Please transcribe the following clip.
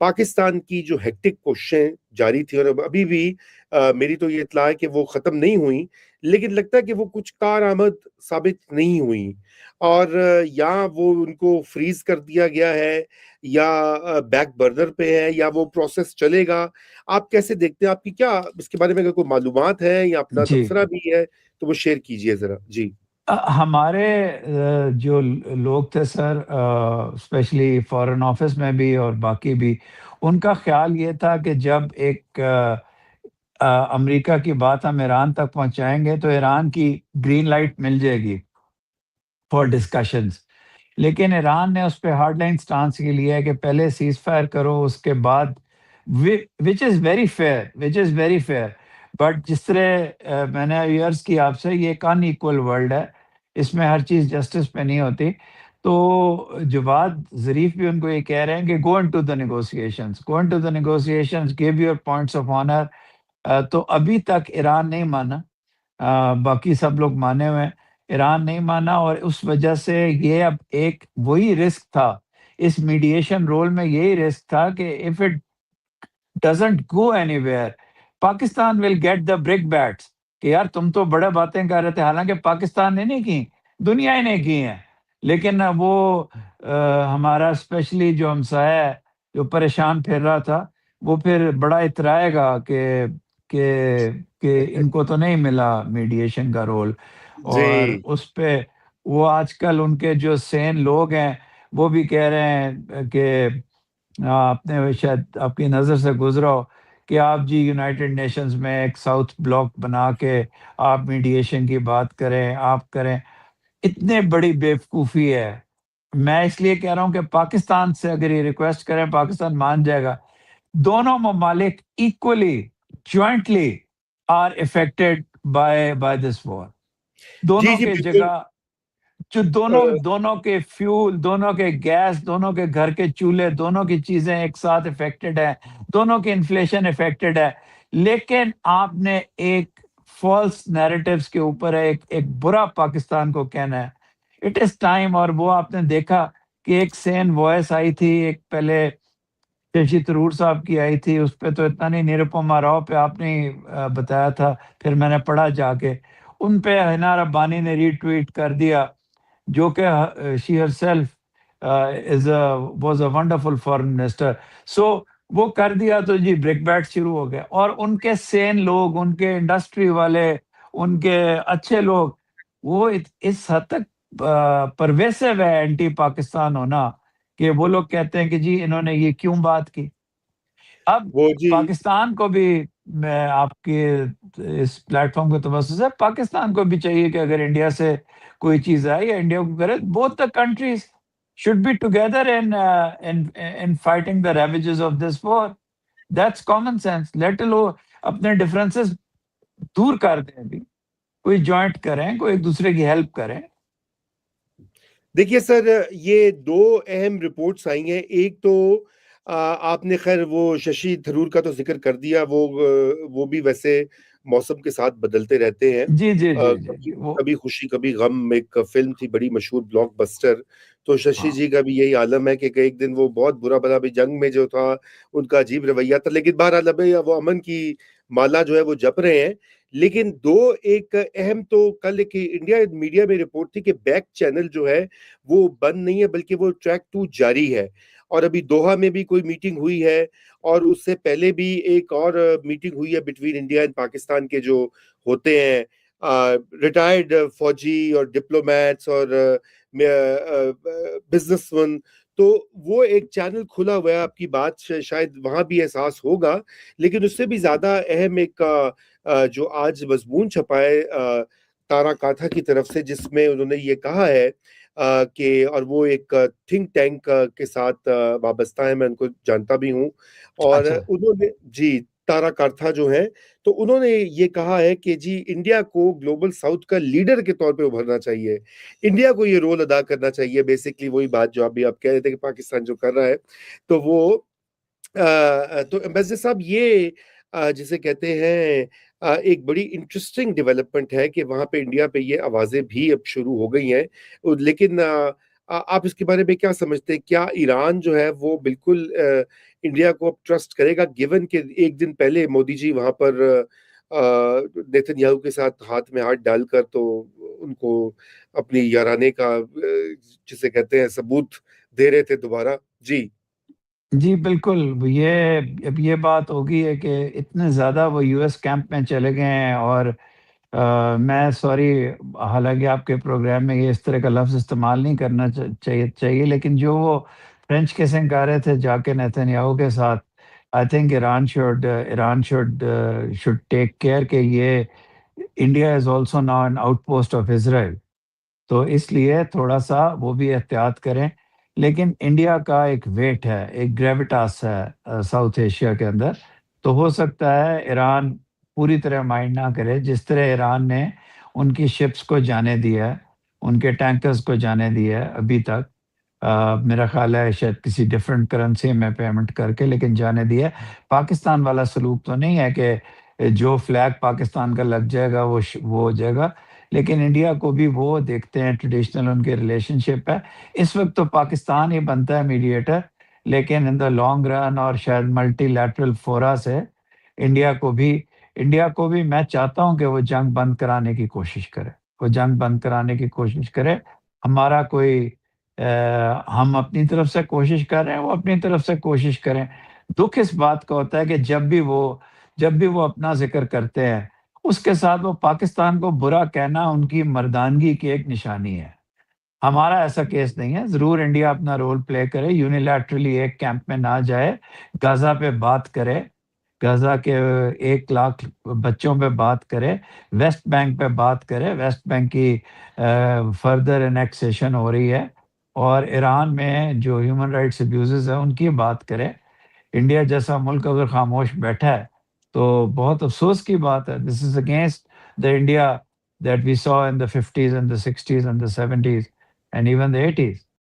پاکستان کی جو ہیکٹک کوششیں جاری تھی اور ابھی بھی میری تو یہ اطلاع ہے کہ وہ ختم نہیں ہوئی، لیکن لگتا ہے کہ وہ کچھ کارآمد ثابت نہیں ہوئی، اور یا وہ ان کو فریز کر دیا گیا ہے یا بیک برنر پہ ہے یا وہ پروسیس چلے گا. آپ کیسے دیکھتے ہیں؟ آپ کی کیا اس کے بارے میں اگر کوئی معلومات ہے یا اپنا جی تبصرہ بھی ہے تو وہ شیئر کیجئے ذرا. جی ہمارے جو لوگ تھے سر، اسپیشلی فارن آفس میں بھی اور باقی بھی، ان کا خیال یہ تھا کہ جب ایک امریکہ کی بات ہم ایران تک پہنچائیں گے تو ایران کی گرین لائٹ مل جائے گی فار ڈسکشنز، لیکن ایران نے اس پہ ہارڈ لائن سٹانس کے لیا ہے کہ پہلے سیز فائر کرو، اس کے بعد وچ از ویری فیئر. بٹ جس طرح میں نے عرض کی آپ سے، یہ ایک ان ایکول ورلڈ ہے، اس میں ہر چیز جسٹس پہ نہیں ہوتی. تو جواد ظریف بھی ان کو یہ کہہ رہے ہیں کہ go into the negotiations, give your points of honour. تو ابھی تک ایران نہیں مانا، باقی سب لوگ مانے ہوئے ہیں، ایران نہیں مانا، اور اس وجہ سے یہ اب ایک وہی رسک تھا اس میڈیشن رول میں، یہی رسک تھا کہ if it doesn't go anywhere Pakistan will get the brickbats, کہ یار تم تو بڑے باتیں کر رہے تھے، حالانکہ پاکستان نے نہیں کی، دنیا ہی نے کی ہیں، لیکن وہ ہمارا اسپیشلی جو ہمسایہ ہے جو پریشان پھر رہا تھا، وہ پھر بڑا اترائے گا کہ کہ ان کو تو نہیں ملا میڈیشن کا رول. اور جی اس پہ وہ آج کل ان کے جو سین لوگ ہیں وہ بھی کہہ رہے ہیں کہ آپ نے شاید آپ کی نظر سے گزرا ہو کہ آپ جی یونائٹڈ نیشنز میں ایک ساؤتھ بلاک بنا کے آپ میڈیشن کی بات کریں، آپ کریں. اتنے بڑی بیوقوفی ہے. میں اس لیے کہہ رہا ہوں کہ پاکستان سے اگر یہ ریکویسٹ کریں پاکستان مان جائے گا. دونوں ممالک equally jointly are affected by this war. جی دونوں جی کے بالکل. جگہ جو دونوں کے فیول، دونوں کے گیس، دونوں کے گھر کے چولہے، دونوں کی چیزیں ایک ساتھ افیکٹڈ ہیں، دونوں کی انفلیشن افیکٹڈ ہے. لیکن آپ نے ایک فالس نیریٹیوز کے اوپر ایک برا پاکستان کو کہنا ہے. It is time. اور وہ آپ نے دیکھا کہ ایک سین وائس آئی تھی، ایک پہلے ششی تھرور صاحب کی آئی تھی، اس پہ تو اتنا نہیں، نیروپما راؤ پہ آپ نے بتایا تھا، پھر میں نے پڑھا جا کے، ان پہ حنا ربانی نے ری ٹویٹ کر دیا، جو کہ she herself was a wonderful foreign minister. So وہ کر دیا تو جی بریک بیٹ شروع ہو گیا. اور ان کے سین لوگ، ان کے انڈسٹری والے، ان کے اچھے لوگ، وہ اس حد تک پرویسو ہے اینٹی پاکستان ہونا کہ وہ لوگ کہتے ہیں کہ جی انہوں نے یہ کیوں بات کی. اب وہ جی پاکستان کو بھی، میں آپ کے اس پلیٹ فارم کے توسط سے پاکستان کو بھی چاہیے کہ اگر انڈیا سے کوئی چیز آئی یا انڈیا کو کرے، both the countries should be together in fighting the ravages of this war. That's common sense. Let alone اپنے ڈفرینسز دور کر دیں، ابھی کوئی جوائنٹ کریں، کوئی ایک دوسرے کی ہیلپ کریں. دیکھیے سر، یہ دو اہم رپورٹس آئی ہیں. ایک تو آپ نے خیر وہ ششی تھرور کا تو ذکر کر دیا، وہ بھی ویسے موسم کے ساتھ بدلتے رہتے ہیں. جی جی جی جی جی وہ کبھی خوشی کبھی غم ایک فلم تھی بڑی مشہور، بلاک بسٹر. تو ششی ہاں جی کا بھی یہی عالم ہے کہ ایک دن وہ بہت برا بلا بھی جنگ میں جو تھا ان کا عجیب رویہ تھا، لیکن بہرحال اب وہ امن کی مالا جو ہے وہ جپ رہے ہیں. لیکن ایک اہم تو کل ایک انڈیا میڈیا میں رپورٹ تھی کہ بیک چینل جو ہے وہ بند نہیں ہے بلکہ وہ ٹریک 2 جاری ہے. اور ابھی دوحہ میں بھی کوئی میٹنگ ہوئی ہے، اور اس سے پہلے بھی ایک اور میٹنگ ہوئی ہے بٹوین انڈیا اینڈ پاکستان کے جو ہوتے ہیں ریٹائرڈ فوجی اور ڈپلومیٹس اور بزنس مین. تو وہ ایک چینل کھلا ہوا ہے. آپ کی بات شاید وہاں بھی احساس ہوگا، لیکن اس سے بھی زیادہ اہم ایک جو آج مضمون چھپا ہے تارا کاتھا کی طرف سے، جس میں انہوں نے یہ کہا ہے کہ، اور وہ ایک تھنک ٹینک کے ساتھ وابستہ ہے، میں ان کو جانتا بھی ہوں، اور اچھا انہوں نے جی تارا کاتھا جو ہے، تو انہوں نے یہ کہا ہے کہ جی انڈیا کو گلوبل ساؤتھ کا لیڈر کے طور پہ ابھرنا چاہیے، انڈیا کو یہ رول ادا کرنا چاہیے. بیسکلی وہی بات جو ابھی آپ کہہ رہے تھے کہ پاکستان جو کر رہا ہے، تو وہ تو امبیسڈر صاحب یہ جسے کہتے ہیں ایک بڑی انٹرسٹنگ ڈیولپمنٹ ہے کہ وہاں پہ انڈیا پہ یہ آوازیں بھی اب شروع ہو گئی ہیں. لیکن آپ اس کے بارے میں کیا سمجھتے ہیں؟ کیا ایران جو ہے وہ بالکل انڈیا کو اب ٹرسٹ کرے گا، گیون کہ ایک دن پہلے مودی جی وہاں پر نیتن یاہو کے ساتھ ہاتھ میں ہاتھ ڈال کر تو ان کو اپنی یارانے کا جسے کہتے ہیں ثبوت دے رہے تھے دوبارہ؟ جی جی بالکل، اب یہ بات ہوگی ہے کہ اتنے زیادہ وہ یو ایس کیمپ میں چلے گئے ہیں، اور میں سوری، حالانکہ آپ کے پروگرام میں یہ اس طرح کا لفظ استعمال نہیں کرنا چاہیے، لیکن جو وہ فرینچ کسنگ کر رہے تھے جا کے نیتن یاہو کے ساتھ، I think Iran should take care کہ یہ India is also now an out post of Israel, تو اس لیے تھوڑا سا وہ بھی احتیاط کریں۔ لیکن انڈیا کا ایک ویٹ ہے، ایک گریوٹاس ہے ساؤتھ ایشیا کے اندر، تو ہو سکتا ہے ایران پوری طرح مائنڈ نہ کرے، جس طرح ایران نے ان کی شپس کو جانے دیا ہے، ان کے ٹینکرز کو جانے دیا ہے ابھی تک، میرا خیال ہے شاید کسی ڈفرینٹ کرنسی میں پیمنٹ کر کے، لیکن جانے دیا ہے۔ پاکستان والا سلوک تو نہیں ہے کہ جو فلیگ پاکستان کا لگ جائے گا وہ ہو جائے گا، لیکن انڈیا کو بھی وہ دیکھتے ہیں، ٹریڈیشنل ان کے ریلیشن شپ ہے۔ اس وقت تو پاکستان ہی بنتا ہے میڈیٹر، لیکن ان دا لانگ رن اور شاید ملٹی لیٹرل فورا سے انڈیا کو بھی میں چاہتا ہوں کہ وہ جنگ بند کرانے کی کوشش کرے، وہ جنگ بند کرانے کی کوشش کرے۔ ہمارا کوئی ہم اپنی طرف سے کوشش کر رہے ہیں، وہ اپنی طرف سے کوشش کریں۔ دکھ اس بات کا ہوتا ہے کہ جب بھی وہ اپنا ذکر کرتے ہیں، اس کے ساتھ وہ پاکستان کو برا کہنا ان کی مردانگی کی ایک نشانی ہے۔ ہمارا ایسا کیس نہیں ہے، ضرور انڈیا اپنا رول پلے کرے، یونیلیٹرلی ایک کیمپ میں نہ جائے، غزہ پہ بات کرے، غزہ کے 1 لاکھ بچوں پہ بات کرے، ویسٹ بینک پہ بات کرے، ویسٹ بینک کی فردر انیکسیشن ہو رہی ہے، اور ایران میں جو ہیومن رائٹس ابیوزز ہیں ان کی بات کرے۔ انڈیا جیسا ملک اگر خاموش بیٹھا ہے تو بہت افسوس کی بات ہے۔ This is against the India that we saw in the 50s and the 60s and the 70s and even the 80s.